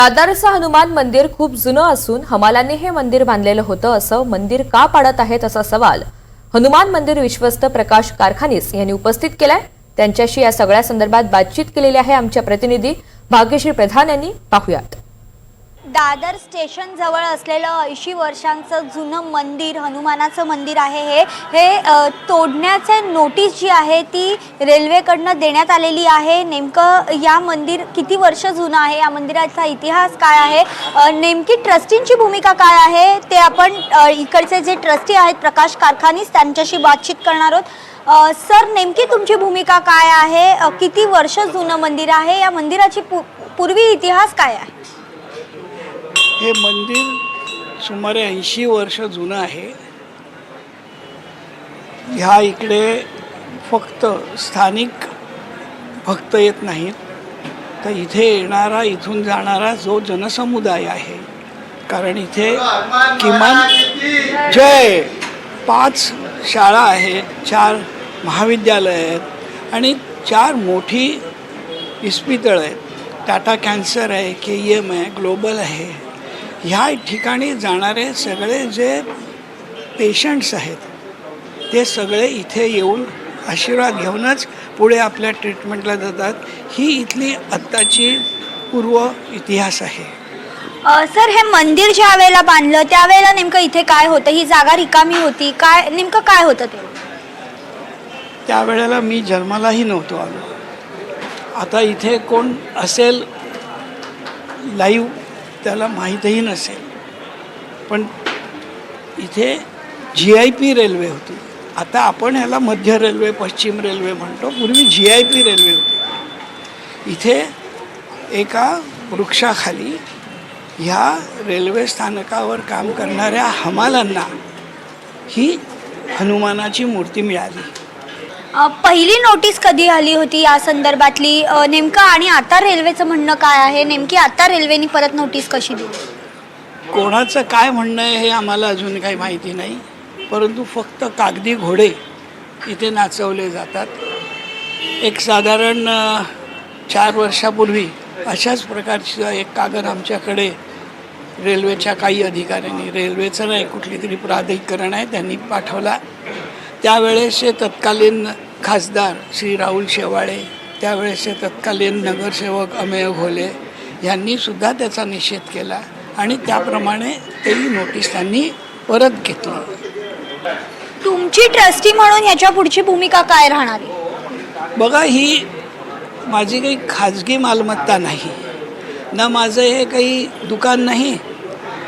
दादरचं हनुमान मंदिर खूप जुनं असून हमालांनी हे मंदिर बांधलेलं होतं, असं मंदिर का पाडत आहेत असा सवाल हनुमान मंदिर विश्वस्त प्रकाश कारखानीस यांनी उपस्थित केलाय। त्यांच्याशी या सगळ्या संदर्भात बातचीत केलेली आहे आमच्या प्रतिनिधी भाग्यश्री प्रधान यांनी। पाहूयात। दादर स्टेशन जवळ असलेलं 80 वर्षांचं जुनं मंदिर हनुमानाचं मंदिर आहे। हे तोडण्याचे नोटीस जी आहे ती रेल्वेकडनं देण्यात आलेली आहे। नेमकं या मंदिर किती वर्ष जुनं आहे, या मंदिराचा इतिहास काय आहे, नेमकी ट्रस्टींची भूमिका काय आहे ते आपण इकडचे जे ट्रस्टी आहेत प्रकाश कारखानीस त्यांच्याशी बातचीत करणार आहोत। सर, नेमकी तुमची भूमिका काय आहे, किती वर्ष जुनं मंदिर आहे, या मंदिराची पूर्वी इतिहास काय आहे? हे मंदिर सुमारे 80 वर्ष जुनं आहे। ह्या इकडे फक्त स्थानिक भक्त येत नाहीत, तर इथे येणारा इथून जाणारा जो जनसमुदाय आहे, कारण इथे किमान 5 शाळा आहेत, 4 महाविद्यालय आहेत आणि 4 मोठी इस्पितळं आहेत। टाटा कॅन्सर आहे, KEM आहे, ग्लोबल आहे। ह्या ठिकाणी जाणारे सगळे जे पेशंट्स आहेत ते सगळे इथे येऊन आशीर्वाद घेऊनच पुढे आपल्या ट्रीटमेंटला जातात। ही इथली आत्ताची पूर्व इतिहास आहे। सर, हे मंदिर ज्या वेळेला बांधलं त्यावेळेला नेमकं इथे काय होतं? ही जागा रिकामी होती, काय नेमकं काय होतं ते? त्यावेळेला मी जन्मालाही नव्हतो आलो। आता इथे कोण असेल लाईव्ह त्याला माहीतही नसेल, पण इथे GIP रेल्वे होती। आता आपण ह्याला मध्य रेल्वे, पश्चिम रेल्वे म्हणतो, पूर्वी GIP रेल्वे होती। इथे एका वृक्षाखाली ह्या रेल्वे स्थानकावर काम करणाऱ्या हमालांना ही हनुमानाची मूर्ती मिळाली। पहिली नोटीस कधी आली होती या संदर्भातली नेमकं, आणि आता रेल्वेचं म्हणणं काय आहे? नेमकी आता रेल्वेने परत नोटीस कशी दिली? कोणाचं काय म्हणणं आहे हे आम्हाला अजून काही माहिती नाही, परंतु फक्त कागदी घोडे इथे नाचवले जातात। एक साधारण 4 वर्षापूर्वी अशाच प्रकारचा एक कागद आमच्याकडे रेल्वेच्या काही अधिकाऱ्यांनी, रेल्वेचं नाही कुठली तरी प्राधिकरण आहे त्यांनी पाठवला। त्यावेळेसचे तत्कालीन खासदार श्री राहुल शेवाळे, त्यावेळेसचे तत्कालीन नगरसेवक अमेय घोले यांनीसुद्धा त्याचा निषेध केला आणि त्याप्रमाणे तेही नोटीस त्यांनी परत घेतली। तुमची ट्रस्टी म्हणून ह्याच्या पुढची भूमिका काय राहणार आहे? बघा, ही माझी काही खाजगी मालमत्ता नाही, ना माझं हे काही दुकान नाही,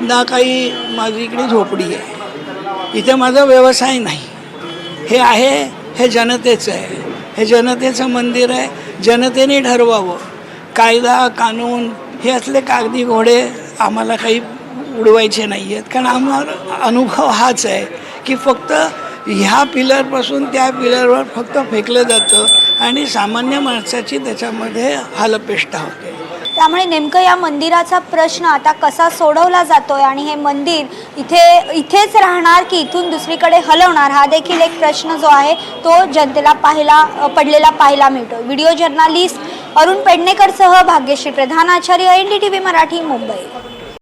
ना काही माझी इकडे झोपडी आहे, इथे माझा व्यवसाय नाही। हे आहे हे जनतेचं आहे, हे जनतेचं मंदिर आहे। जनतेने ठरवावं। कायदा कानून हे असले कागदी घोडे आम्हाला काही उडवायचे नाही आहेत, कारण आम्हाला अनुभव हाच आहे की फक्त ह्या पिलरपासून त्या पिलरवर फक्त फेकलं जातं आणि सामान्य माणसाची त्याच्यामध्ये हालअपेष्टा होते। त्यामुळे नेमकं या मंदिराचा प्रश्न आता कसा सोडवला जातोय आणि हे मंदिर इथेच राहणार की इथून दुसरीकडे हलवणार, हा देखील एक प्रश्न जो आहे तो जनतेला पडलेला पाहायला मिळतो। व्हिडिओ जर्नलिस्ट अरुण पेडणेकरसह भाग्यश्री प्रधान, आचार्य, NDTV मराठी, मुंबई।